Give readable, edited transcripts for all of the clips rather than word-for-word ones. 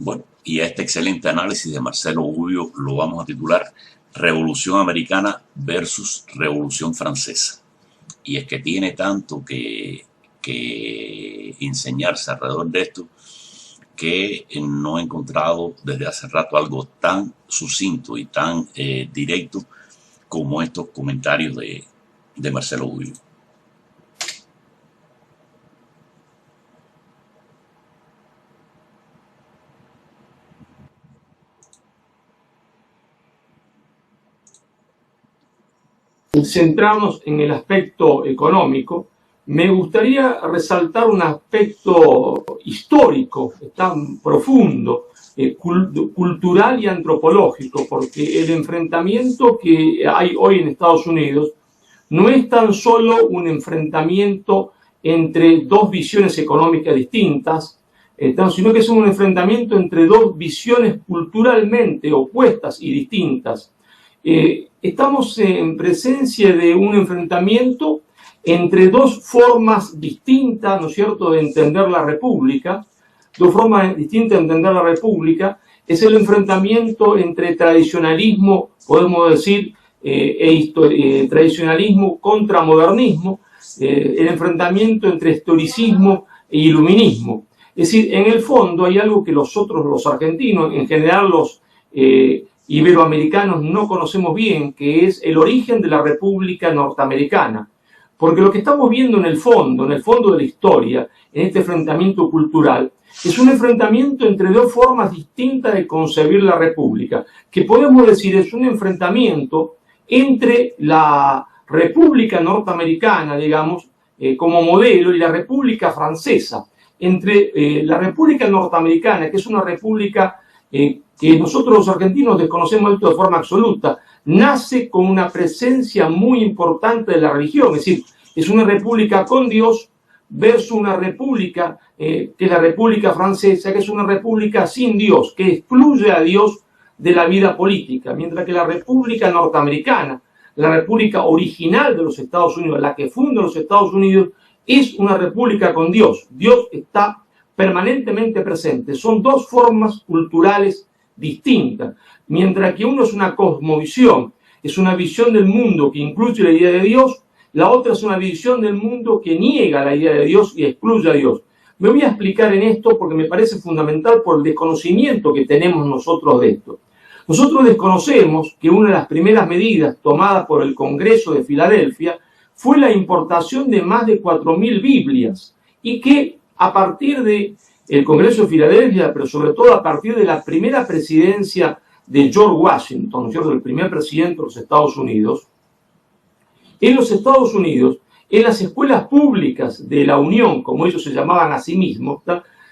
Bueno, y a este excelente análisis de Marcelo Gubbio lo vamos a titular Revolución Americana versus Revolución Francesa. Y es que tiene tanto que enseñarse alrededor de esto que no he encontrado desde hace rato algo tan sucinto y tan directo como estos comentarios de Marcelo Gubbio. Centrarnos en el aspecto económico, me gustaría resaltar un aspecto histórico, tan profundo, cultural y antropológico, porque el enfrentamiento que hay hoy en Estados Unidos no es tan solo un enfrentamiento entre dos visiones económicas distintas, sino que es un enfrentamiento entre dos visiones culturalmente opuestas y distintas. Estamos en presencia de un enfrentamiento entre dos formas distintas, ¿no es cierto?, de entender la República. Dos formas distintas de entender la República. Es el enfrentamiento entre tradicionalismo, podemos decir, tradicionalismo contra modernismo, el enfrentamiento entre historicismo e iluminismo. Es decir, en el fondo hay algo que nosotros, los argentinos, en general los iberoamericanos, no conocemos bien, que es el origen de la República Norteamericana. Porque lo que estamos viendo en el fondo de la historia, en este enfrentamiento cultural, es un enfrentamiento entre dos formas distintas de concebir la República, que podemos decir es un enfrentamiento entre la República Norteamericana, digamos, como modelo, y la República Francesa. Entre la República Norteamericana, que es una república que nosotros los argentinos desconocemos esto de forma absoluta, nace con una presencia muy importante de la religión, es decir, es una república con Dios versus una república, que es la República Francesa, que es una república sin Dios, que excluye a Dios de la vida política, mientras que la República Norteamericana, la república original de los Estados Unidos, la que funda los Estados Unidos, es una república con Dios. Dios está permanentemente presente. Son dos formas culturales distintas. Mientras que uno es una cosmovisión, es una visión del mundo que incluye la idea de Dios, la otra es una visión del mundo que niega la idea de Dios y excluye a Dios. Me voy a explicar en esto porque me parece fundamental por el desconocimiento que tenemos nosotros de esto. Nosotros desconocemos que una de las primeras medidas tomadas por el Congreso de Filadelfia fue la importación de más de 4.000 Biblias y que a partir del Congreso de Filadelfia, pero sobre todo a partir de la primera presidencia de George Washington, ¿no es cierto?, el primer presidente de los Estados Unidos, en los Estados Unidos, en las escuelas públicas de la Unión, como ellos se llamaban a sí mismos,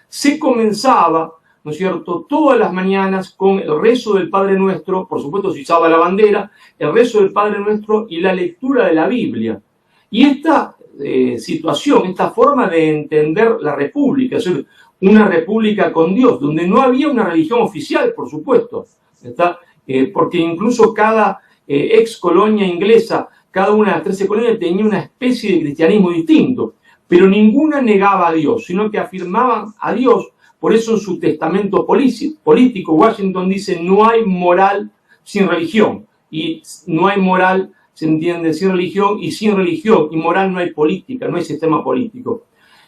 se comenzaba, ¿no es cierto?, todas las mañanas con el rezo del Padre Nuestro, por supuesto se izaba la bandera, el rezo del Padre Nuestro y la lectura de la Biblia. Y esta situación, esta forma de entender la República, es decir, una república con Dios, donde no había una religión oficial, por supuesto, porque incluso cada ex colonia inglesa, cada una de las 13 colonias tenía una especie de cristianismo distinto, pero ninguna negaba a Dios, sino que afirmaban a Dios. Por eso en su testamento político Washington dice: no hay moral sin religión, y no hay moral, se entiende, sin religión, y sin religión y moral no hay política, no hay sistema político.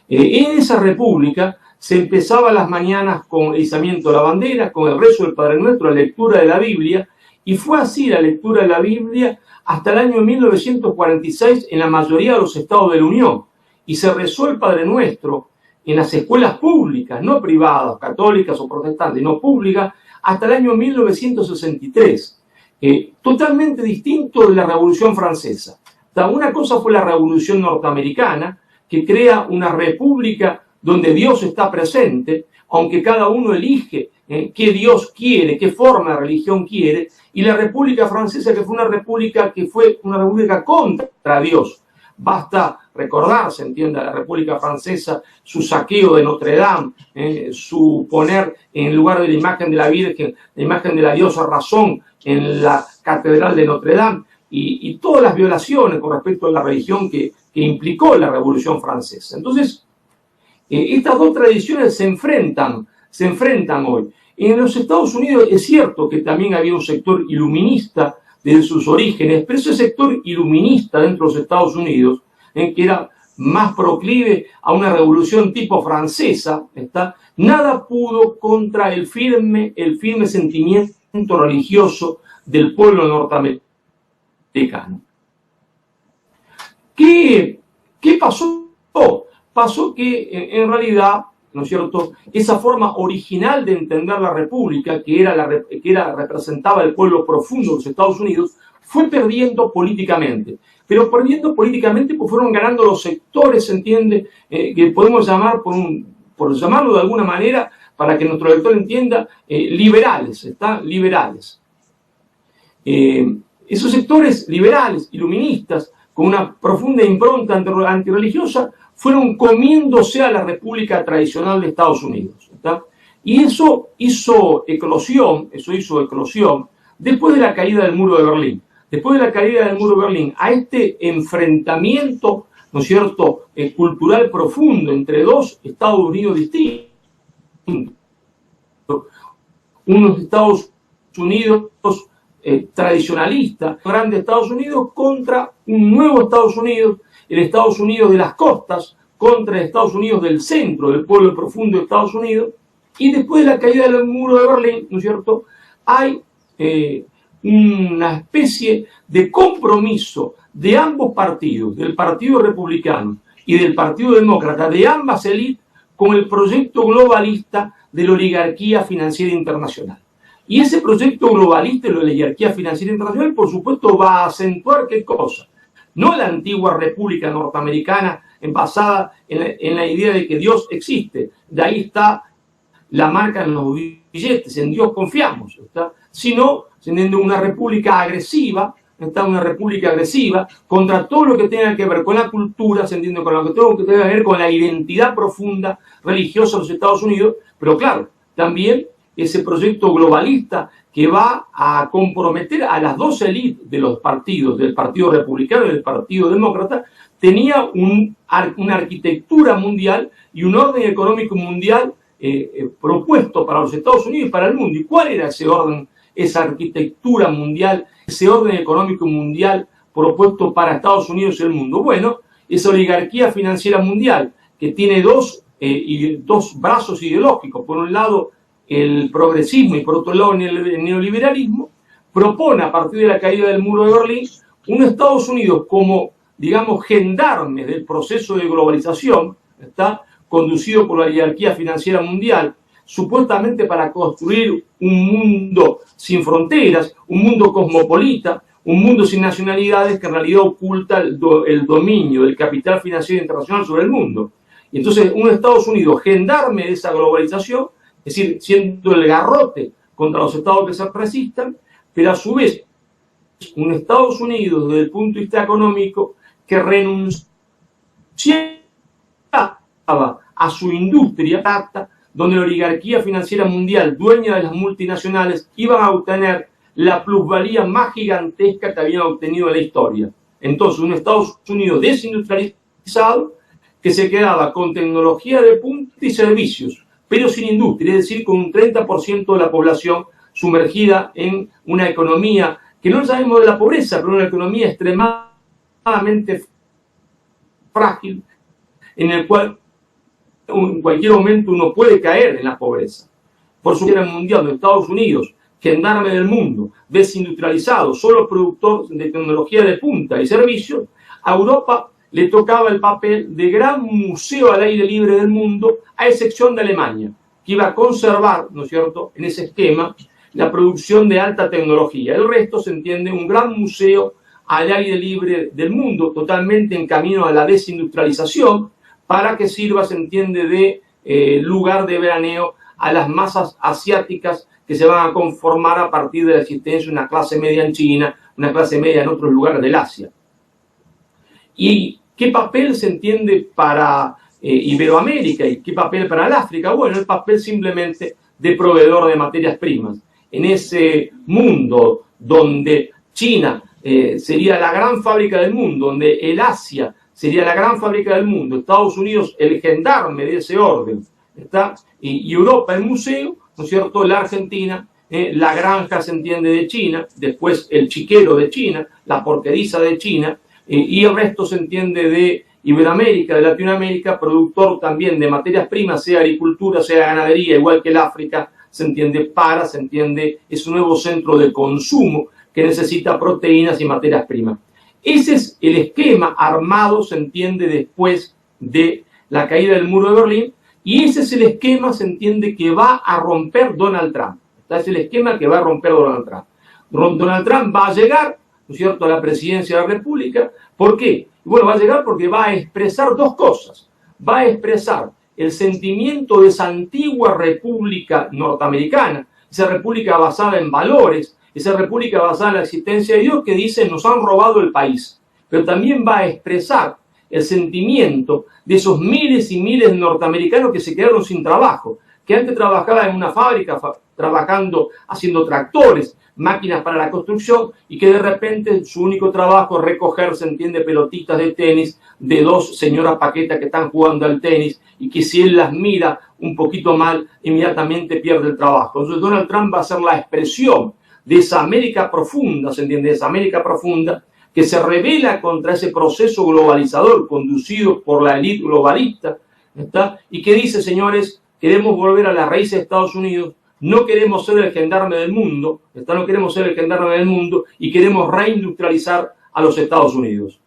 En esa república se empezaba las mañanas con el izamiento de la bandera, con el rezo del Padre Nuestro, la lectura de la Biblia, y fue así la lectura de la Biblia hasta el año 1946 en la mayoría de los estados de la Unión. Y se rezó el Padre Nuestro en las escuelas públicas, no privadas, católicas o protestantes, no públicas, hasta el año 1963. Totalmente distinto de la Revolución Francesa. Una cosa fue la Revolución Norteamericana, que crea una república donde Dios está presente, aunque cada uno elige qué Dios quiere, qué forma de religión quiere, y la República Francesa, que fue una república contra Dios. Basta recordar, se entiende, la República Francesa, su saqueo de Notre Dame, su poner en lugar de la imagen de la Virgen, la imagen de la diosa Razón en la Catedral de Notre Dame, y todas las violaciones con respecto a la religión que implicó la Revolución Francesa. Entonces, estas dos tradiciones se enfrentan se enfrentan hoy. En los Estados Unidos es cierto que también había un sector iluminista desde sus orígenes, pero ese sector iluminista dentro de los Estados Unidos, que era más proclive a una revolución tipo francesa, nada pudo contra el firme sentimiento religioso del pueblo norteamericano. ¿Qué pasó? Pasó que en realidad, ¿no es cierto?, esa forma original de entender la República, que representaba el pueblo profundo de los Estados Unidos, fue perdiendo políticamente. Pero perdiendo políticamente pues fueron ganando los sectores, ¿se entiende?, que podemos llamar, por llamarlo de alguna manera, para que nuestro lector entienda, liberales, liberales. Esos sectores liberales, iluministas, con una profunda impronta antirreligiosa, fueron comiéndose a la República tradicional de Estados Unidos. Y eso hizo eclosión después de la caída del muro de Berlín. Después de la caída del muro de Berlín, a este enfrentamiento, ¿no es cierto?, cultural profundo entre dos Estados Unidos distintos. Unos Estados Unidos tradicionalistas, grandes Estados Unidos, contra un nuevo Estados Unidos, el Estados Unidos de las costas, contra el Estados Unidos del centro, del pueblo profundo de Estados Unidos. Y después de la caída del muro de Berlín, ¿no es cierto?, hay una especie de compromiso de ambos partidos, del Partido Republicano y del Partido Demócrata, de ambas élites, con el proyecto globalista de la oligarquía financiera internacional. Y ese proyecto globalista de la oligarquía financiera internacional, por supuesto, va a acentuar ¿qué cosa? No la antigua república norteamericana basada en la idea de que Dios existe, de ahí está la marca en los billetes, en Dios confiamos, sino una república agresiva, una república agresiva contra todo lo que tenga que ver con la cultura, con lo que tenga que ver con la identidad profunda religiosa de los Estados Unidos, pero claro, también ese proyecto globalista que va a comprometer a las dos élites de los partidos, del Partido Republicano y del Partido Demócrata, tenía una arquitectura mundial y un orden económico mundial propuesto para los Estados Unidos y para el mundo. ¿Y cuál era ese orden, esa arquitectura mundial, ese orden económico mundial propuesto para Estados Unidos y el mundo? Bueno, esa oligarquía financiera mundial que tiene dos brazos ideológicos. Por un lado, el progresismo y por otro lado el neoliberalismo, propone a partir de la caída del muro de Berlín un Estados Unidos como, digamos, gendarme del proceso de globalización, conducido por la oligarquía financiera mundial, supuestamente para construir un mundo sin fronteras, un mundo cosmopolita, un mundo sin nacionalidades que en realidad oculta el dominio del capital financiero internacional sobre el mundo. Y entonces un Estados Unidos gendarme de esa globalización, es decir, siendo el garrote contra los estados que se resistan, pero a su vez un Estados Unidos desde el punto de vista económico que renunciaba a su industria, donde la oligarquía financiera mundial, dueña de las multinacionales, iban a obtener la plusvalía más gigantesca que habían obtenido en la historia. Entonces, un Estados Unidos desindustrializado que se quedaba con tecnología de punta y servicios, pero sin industria, es decir, con un 30% de la población sumergida en una economía que no sabemos de la pobreza, pero una economía extremadamente frágil, en el cual en cualquier momento uno puede caer en la pobreza. Por su guerra mundial de Estados Unidos, gendarme del mundo, desindustrializado, solo productor de tecnología de punta y servicios, a Europa le tocaba el papel de gran museo al aire libre del mundo, a excepción de Alemania, que iba a conservar, ¿no es cierto?, en ese esquema, la producción de alta tecnología. El resto, se entiende, un gran museo al aire libre del mundo, totalmente en camino a la desindustrialización, para que sirva, se entiende, de lugar de veraneo a las masas asiáticas que se van a conformar a partir de la existencia de una clase media en China, una clase media en otros lugares del Asia. ¿Y qué papel se entiende para Iberoamérica y qué papel para el África? Bueno, el papel simplemente de proveedor de materias primas. En ese mundo donde China sería la gran fábrica del mundo, donde el Asia sería la gran fábrica del mundo, Estados Unidos el gendarme de ese orden, ¿está? Y Europa el museo, ¿no es cierto? La Argentina, la granja se entiende de China, después el chiquero de China, la porqueriza de China, y el resto se entiende de Iberoamérica, de Latinoamérica, productor también de materias primas, sea agricultura, sea ganadería, igual que el África, se entiende es un nuevo centro de consumo que necesita proteínas y materias primas. Ese es el esquema armado, se entiende, después de la caída del muro de Berlín, y ese es el esquema, se entiende, que va a romper Donald Trump. Este es el esquema que va a romper Donald Trump. Donald Trump va a llegar, ¿no es cierto?, a la presidencia de la República. ¿Por qué? Bueno, va a llegar porque va a expresar dos cosas. Va a expresar el sentimiento de esa antigua república norteamericana, esa república basada en valores, esa república basada en la existencia de Dios, que dice nos han robado el país. Pero también va a expresar el sentimiento de esos miles y miles de norteamericanos que se quedaron sin trabajo, que antes trabajaban en una fábrica, trabajando, haciendo tractores, máquinas para la construcción, y que de repente su único trabajo es recoger, se entiende, pelotitas de tenis de dos señoras paquetas que están jugando al tenis, y que si él las mira un poquito mal, inmediatamente pierde el trabajo. Entonces Donald Trump va a ser la expresión de esa América profunda, se entiende, de esa América profunda, que se rebela contra ese proceso globalizador conducido por la élite globalista, ¿está? Y que dice, señores, queremos volver a las raíces de Estados Unidos, no queremos ser el gendarme del mundo, ¿está? No queremos ser el gendarme del mundo, y queremos reindustrializar a los Estados Unidos.